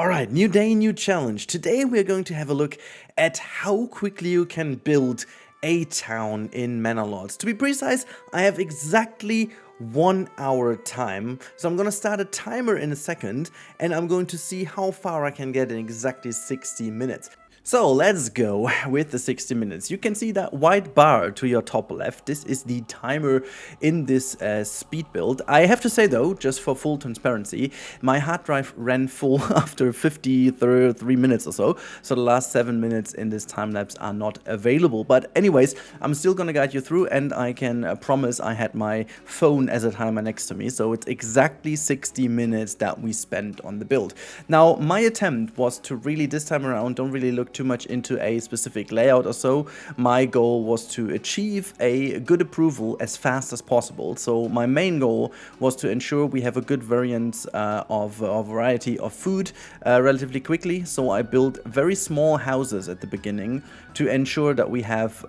Alright, new day, new challenge. Today we are going to have a look at how quickly you can build a town in Manor. To be precise, I have exactly 1 hour time. So I'm gonna start a timer in a second and I'm going to see how far I can get in exactly 60 minutes. So let's go with the 60 minutes. You can see that white bar to your top left. This is the timer in this speed build. I have to say though, just for full transparency, my hard drive ran full after 53 minutes or so. So the last 7 minutes in this time lapse are not available. But anyways, I'm still gonna guide you through, and I can promise I had my phone as a timer next to me. So it's exactly 60 minutes that we spent on the build. Now, my attempt was to really, this time around, don't really look too much into a specific layout or so. My goal was to achieve a good approval as fast as possible. So my main goal was to ensure we have a good variance of a variety of food relatively quickly. So I built very small houses at the beginning to ensure that we have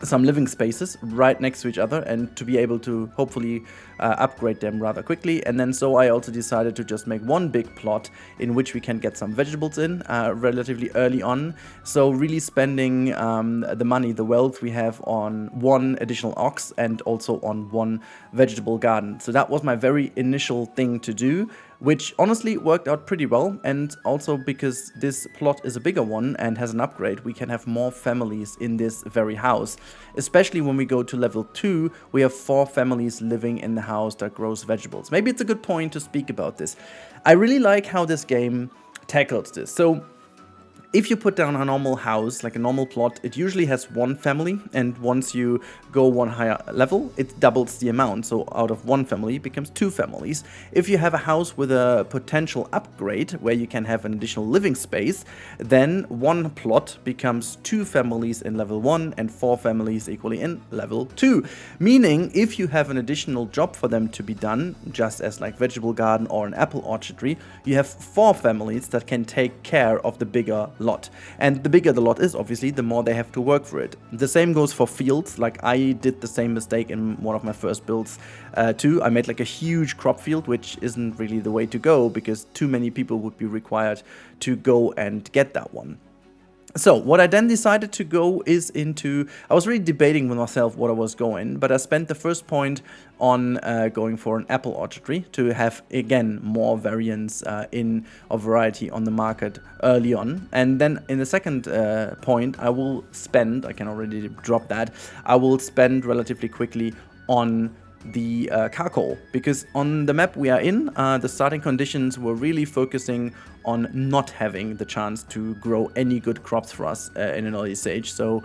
some living spaces right next to each other, and to be able to hopefully upgrade them rather quickly. And then so I also decided to just make one big plot in which we can get some vegetables in relatively early on. So really spending the money, the wealth we have on one additional ox and also on one vegetable garden. So that was my very initial thing to do, which honestly worked out pretty well. And also because this plot is a bigger one and has an upgrade, we can have more families in this very house. Especially when we go to level 2, we have 4 families living in the house that grows vegetables. Maybe it's a good point to speak about this. I really like how this game tackles this. So if you put down a normal house, like a normal plot, it usually has one family, and once you go one higher level, it doubles the amount. So out of one family, it becomes 2 families. If you have a house with a potential upgrade, where you can have an additional living space, then one plot becomes 2 families in level 1 and 4 families equally in level 2. Meaning, if you have an additional job for them to be done, just as like vegetable garden or an apple orchardry, you have 4 families that can take care of the bigger lot. And the bigger the lot is, obviously, the more they have to work for it. The same goes for fields. Like, I did the same mistake in one of my first builds too. I made like a huge crop field, which isn't really the way to go because too many people would be required to go and get that one. So what I then decided to go is into, I was really debating with myself what I was going, but I spent the first point on going for an apple orchardry to have, again, more variance in a variety on the market early on. And then in the second point, I will spend, I can already drop that, I will spend relatively quickly on the charcoal, because on the map we are in, the starting conditions were really focusing on not having the chance to grow any good crops for us in an early stage. So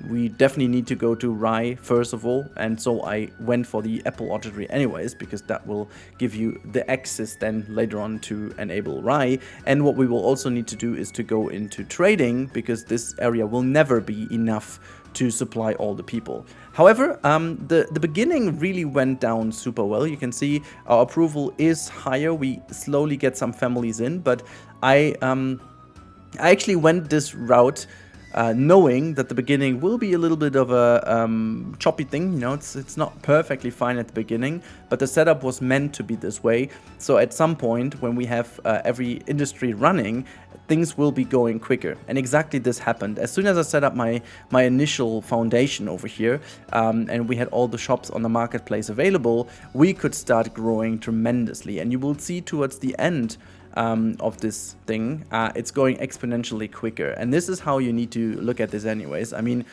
we definitely need to go to rye first of all, and so I went for the apple orchardry anyways, because that will give you the access then later on to enable rye. And what we will also need to do is to go into trading, because this area will never be enough to supply all the people. However, the beginning really went down super well. You can see our approval is higher. We slowly get some families in, but I actually went this route knowing that the beginning will be a little bit of a choppy thing. You know, it's not perfectly fine at the beginning, but the setup was meant to be this way. So at some point, when we have every industry running, things will be going quicker. And exactly this happened. As soon as I set up my initial foundation over here, and we had all the shops on the marketplace available, we could start growing tremendously. And you will see towards the end of this thing, it's going exponentially quicker. And this is how you need to look at this anyways. I mean,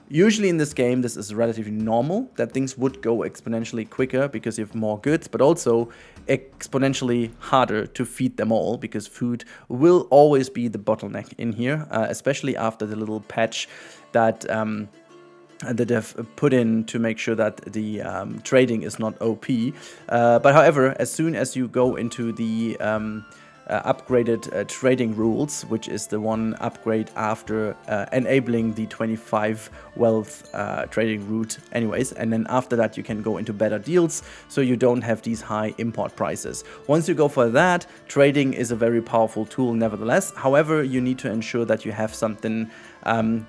usually in this game, this is relatively normal, that things would go exponentially quicker because you have more goods, but also exponentially harder to feed them all, because food will always be the bottleneck in here, especially after the little patch that they've put in to make sure that the trading is not OP. But however, as soon as you go into the upgraded trading rules, which is the one upgrade after enabling the 25 wealth trading route anyways, and then after that you can go into better deals, so you don't have these high import prices. Once you go for that, trading is a very powerful tool nevertheless. However, you need to ensure that you have something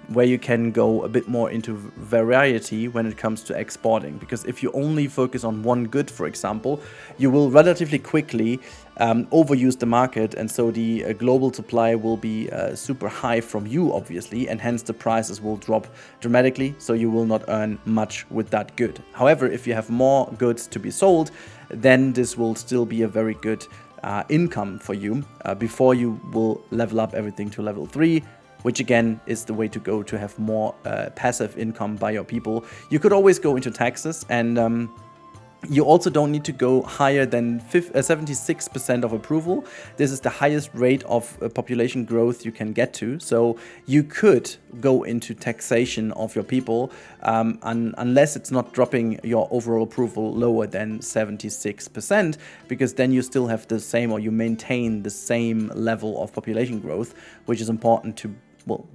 where you can go a bit more into variety when it comes to exporting. Because if you only focus on one good, for example, you will relatively quickly overuse the market, and so the global supply will be super high from you, obviously, and hence the prices will drop dramatically, so you will not earn much with that good. However, if you have more goods to be sold, then this will still be a very good income for you before you will level up everything to level 3, which again is the way to go to have more passive income by your people. You could always go into taxes, and you also don't need to go higher than 76% of approval. This is the highest rate of population growth you can get to. So you could go into taxation of your people unless it's not dropping your overall approval lower than 76%, because then you still have the same, or you maintain the same level of population growth, which is important to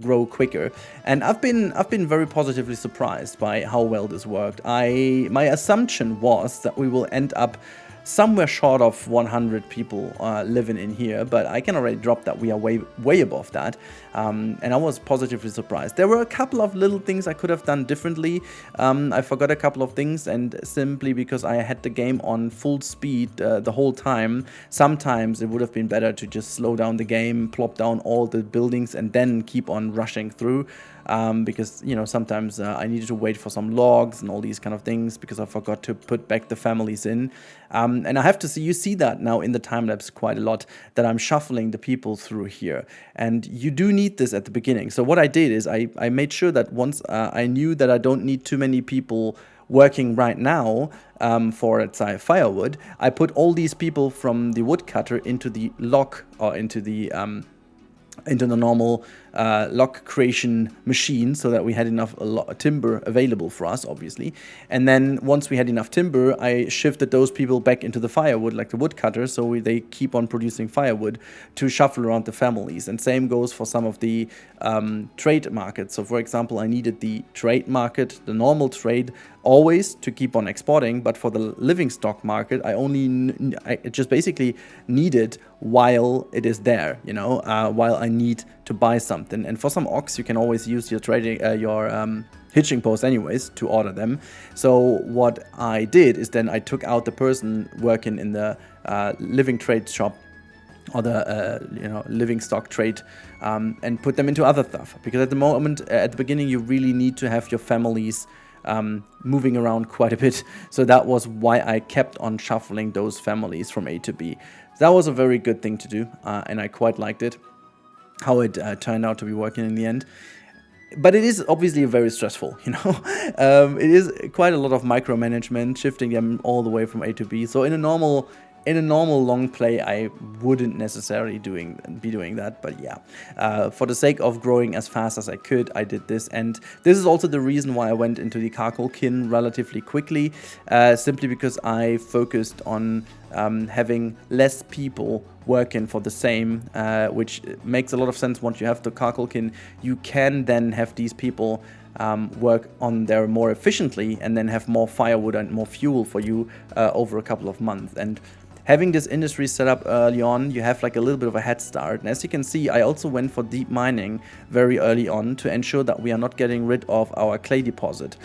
grow quicker. And I've been very positively surprised by how well this worked. My assumption was that we will end up somewhere short of 100 people living in here, but I can already drop that we are way above that, and I was positively surprised. There were a couple of little things I could have done differently. I forgot a couple of things, and simply because I had the game on full speed the whole time, sometimes it would have been better to just slow down the game, plop down all the buildings, and then keep on rushing through. Because, you know, sometimes I needed to wait for some logs and all these kind of things because I forgot to put back the families in. And I have to say, you see that now in the time lapse quite a lot, that I'm shuffling the people through here. And you do need this at the beginning. So what I did is I made sure that once I knew that I don't need too many people working right now for, let's say, firewood, I put all these people from the woodcutter into the log, or into the normal log creation machine, so that we had enough timber available for us, obviously. And then once we had enough timber, I shifted those people back into the firewood, like the woodcutter, so they keep on producing firewood to shuffle around the families. And same goes for some of the trade markets. So for example, I needed the trade market, the normal trade, always to keep on exporting, but for the living stock market, I just basically need it while it is there, you know, while I need to buy something. And for some ox, you can always use your trading, hitching post anyways to order them. So what I did is then I took out the person working in the living trade shop, or the living stock trade, and put them into other stuff, because at the moment, at the beginning, you really need to have your families moving around quite a bit. So that was why I kept on shuffling those families from A to B. That was a very good thing to do, and I quite liked it, how it turned out to be working in the end. But it is obviously very stressful, you know. It is quite a lot of micromanagement, shifting them all the way from A to B. So in a normal long play, I wouldn't necessarily be doing that, but yeah, for the sake of growing as fast as I could, I did this. And this is also the reason why I went into the charcoal kiln relatively quickly, simply because I focused on having less people working for the same, which makes a lot of sense. Once you have the charcoal kiln, you can then have these people work on there more efficiently, and then have more firewood and more fuel for you over a couple of months. And having this industry set up early on, you have like a little bit of a head start. And as you can see, I also went for deep mining very early on to ensure that we are not getting rid of our clay deposit.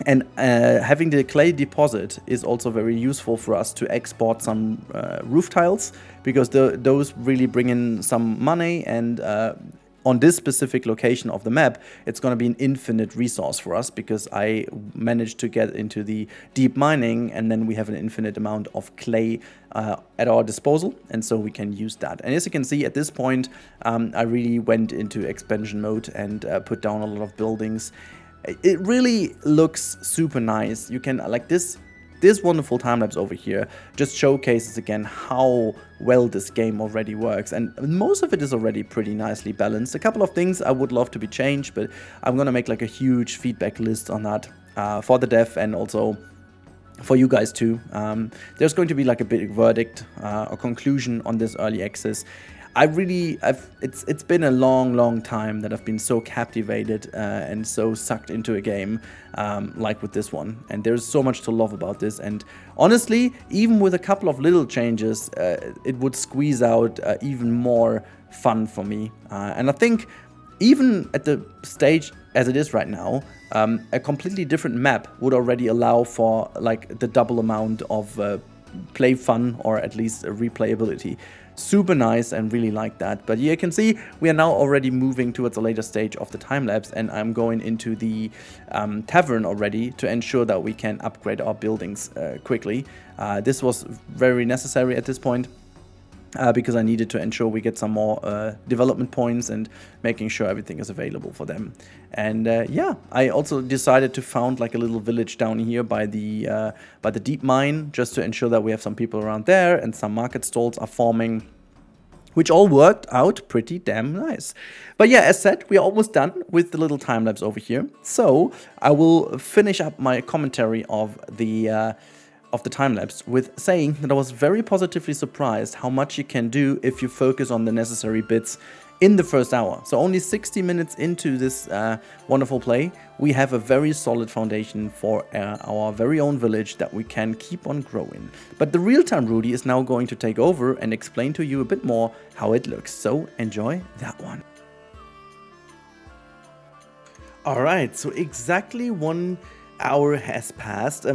And having the clay deposit is also very useful for us to export some roof tiles, because those really bring in some money, and on this specific location of the map, it's going to be an infinite resource for us, because I managed to get into the deep mining, and then we have an infinite amount of clay at our disposal, and so we can use that. And as you can see, at this point, I really went into expansion mode and put down a lot of buildings. It really looks super nice. You can, like, this wonderful time lapse over here just showcases again how well this game already works, and most of it is already pretty nicely balanced. A couple of things I would love to be changed, but I'm gonna make like a huge feedback list on that for the dev, and also for you guys too. There's going to be like a big verdict or conclusion on this early access. It's been a long time that I've been so captivated and so sucked into a game like with this one. And there's so much to love about this. And honestly, even with a couple of little changes, it would squeeze out even more fun for me. And I think Even at the stage as it is right now, a completely different map would already allow for like the double amount of play fun, or at least replayability. Super nice, and really like that. But you can see we are now already moving towards a later stage of the time lapse, and I'm going into the tavern already to ensure that we can upgrade our buildings quickly. This was very necessary at this point. Because I needed to ensure we get some more development points and making sure everything is available for them. And yeah, I also decided to found like a little village down here by the deep mine, just to ensure that we have some people around there and some market stalls are forming, which all worked out pretty damn nice. But yeah, as said, we are almost done with the little time lapse over here. So I will finish up my commentary of the time-lapse with saying that I was very positively surprised how much you can do if you focus on the necessary bits in the first hour. So only 60 minutes into this wonderful play, we have a very solid foundation for our very own village that we can keep on growing. But the real-time Rudy is now going to take over and explain to you a bit more how it looks. So enjoy that one. Alright, so exactly 1 hour has passed.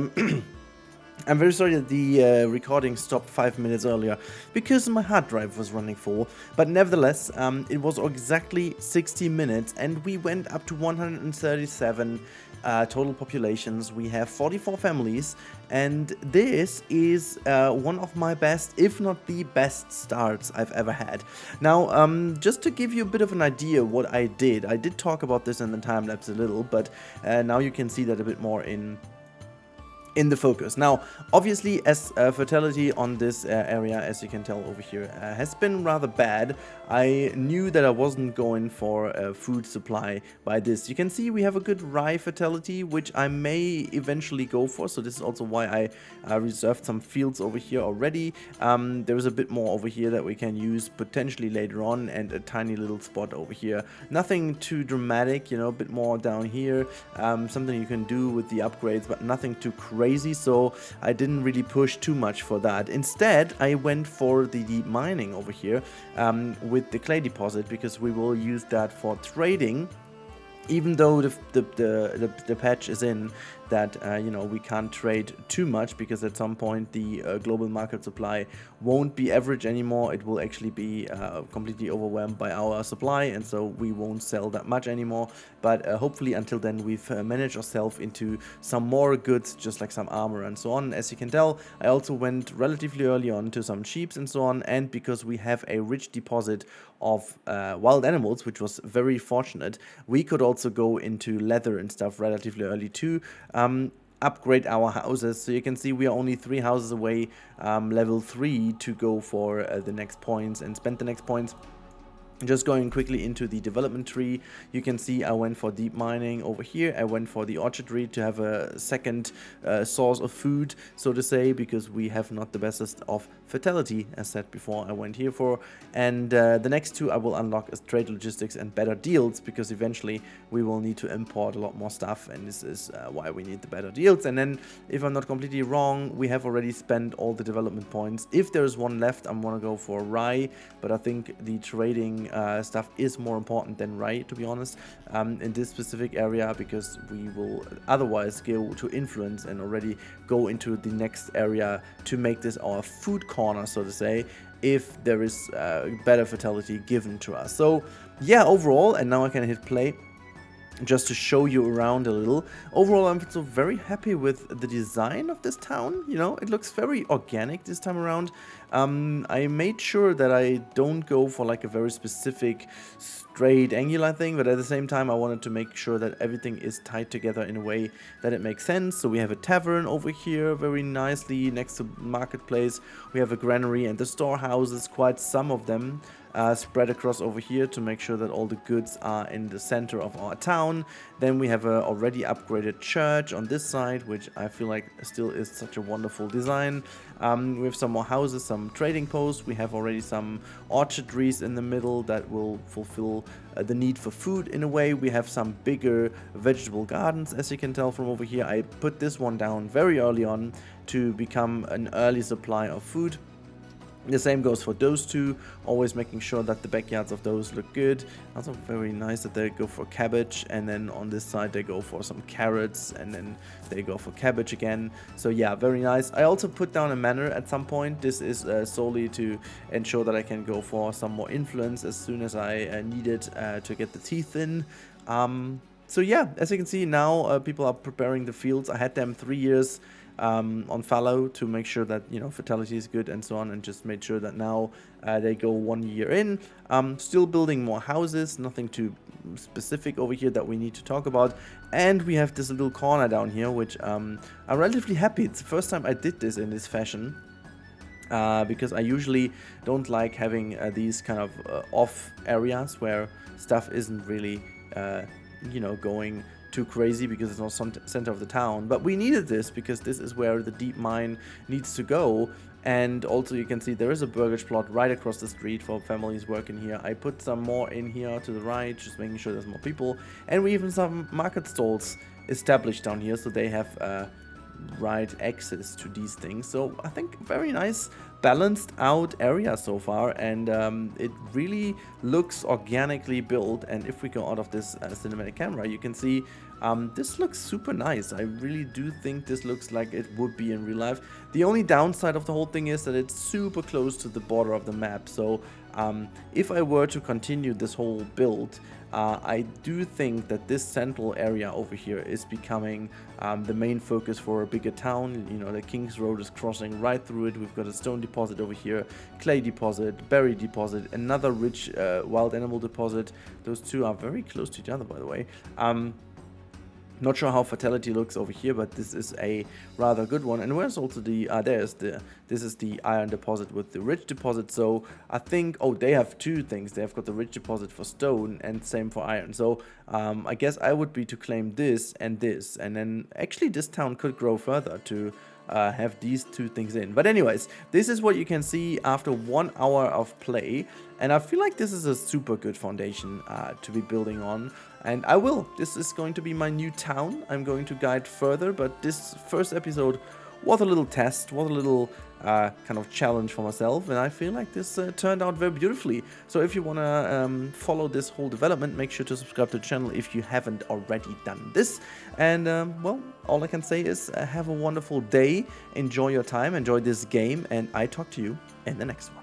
I'm very sorry that the recording stopped 5 minutes earlier because my hard drive was running full, but nevertheless, it was exactly 60 minutes and we went up to 137 total populations. We have 44 families, and this is one of my best, if not the best starts I've ever had. Now, just to give you a bit of an idea what I did talk about this in the time-lapse a little, but now you can see that a bit more in the focus. Now, obviously, as fertility on this area, as you can tell over here, has been rather bad. I knew that I wasn't going for a food supply by this. You can see we have a good rye fertility, which I may eventually go for. So this is also why I reserved some fields over here already. There is a bit more over here that we can use potentially later on, and a tiny little spot over here. Nothing too dramatic, you know, a bit more down here. Something you can do with the upgrades, but nothing too crazy, so I didn't really push too much for that. Instead, I went for the deep mining over here with the clay deposit, because we will use that for trading. Even though the patch is in that, you know, we can't trade too much, because at some point the global market supply won't be average anymore. It will actually be completely overwhelmed by our supply, and so we won't sell that much anymore. But hopefully until then we've managed ourselves into some more goods, just like some armor and so on. As you can tell, I also went relatively early on to some sheep and so on, and because we have a rich deposit of wild animals, which was very fortunate, we could also go into leather and stuff relatively early too. Upgrade our houses. So you can see we are only 3 houses away, level 3, to go for the next points and spend the next points. Just going quickly into the development tree, you can see I went for deep mining over here. I went for the orchardry to have a second source of food, so to say, because we have not the bestest of fertility, as said before. I went here for, and the next 2 I will unlock as trade logistics and better deals, because eventually we will need to import a lot more stuff, and this is why we need the better deals. And then, if I'm not completely wrong, we have already spent all the development points. If there's one left, I'm gonna go for rye, but I think the trading stuff is more important than rye, to be honest, in this specific area, because we will otherwise go to influence and already go into the next area to make this our food corner, so to say, if there is better fertility given to us. So yeah, overall, and now I can hit play just to show you around a little. Overall, I'm so very happy with the design of this town. You know, it looks very organic this time around. I made sure that I don't go for like a very specific straight angular thing, but at the same time I wanted to make sure that everything is tied together in a way that it makes sense. So we have a tavern over here very nicely next to marketplace. We have a granary and the storehouses, quite some of them, spread across over here to make sure that all the goods are in the center of our town. Then we have a already upgraded church on this side, which I feel like still is such a wonderful design. We have some more houses, some trading posts. We have already some orchardries in the middle that will fulfill the need for food in a way. We have some bigger vegetable gardens, as you can tell from over here. I put this one down very early on to become an early supply of food. The same goes for those two, always making sure that the backyards of those look good. Also very nice that they go for cabbage, and then on this side they go for some carrots, and then they go for cabbage again. So yeah, very nice. I also put down a manor at some point. This is solely to ensure that I can go for some more influence as soon as I need it to get the teeth in. So yeah, as you can see now, people are preparing the fields. I had them 3 years on fallow to make sure that, you know, fertility is good and so on, and just made sure that now they go 1 year in. Still building more houses, nothing too specific over here that we need to talk about. And we have this little corner down here, which I'm relatively happy. It's the first time I did this in this fashion. Because I usually don't like having these kind of off areas where stuff isn't really, you know, going too crazy because it's not center of the town. But we needed this because this is where the deep mine needs to go. And also you can see there is a burgage plot right across the street for families working here. I put some more in here to the right, just making sure there's more people. And we even some market stalls established down here, so they have right access to these things. So I think very nice balanced out area so far, and it really looks organically built. And if we go out of this cinematic camera, you can see this looks super nice. I really do think this looks like it would be in real life. The only downside of the whole thing is that it's super close to the border of the map. So if I were to continue this whole build, I do think that this central area over here is becoming the main focus for a bigger town. You know, the King's Road is crossing right through it. We've got a stone deposit over here, clay deposit, berry deposit, another rich wild animal deposit. Those two are very close to each other, by the way. Not sure how fertility looks over here, but this is a rather good one. And where's also the this is the iron deposit with the rich deposit. So I think, oh, they have two things. They have got the rich deposit for stone and same for iron. So I guess I would be to claim this, and then actually this town could grow further to have these two things in. But anyways, this is what you can see after 1 hour of play, and I feel like this is a super good foundation to be building on. And this is going to be my new town. I'm going to guide further, but this first episode was a little test, was a little kind of challenge for myself, and I feel like this turned out very beautifully. So if you want to follow this whole development, make sure to subscribe to the channel if you haven't already done this. And well, all I can say is have a wonderful day, enjoy your time, enjoy this game, and I talk to you in the next one.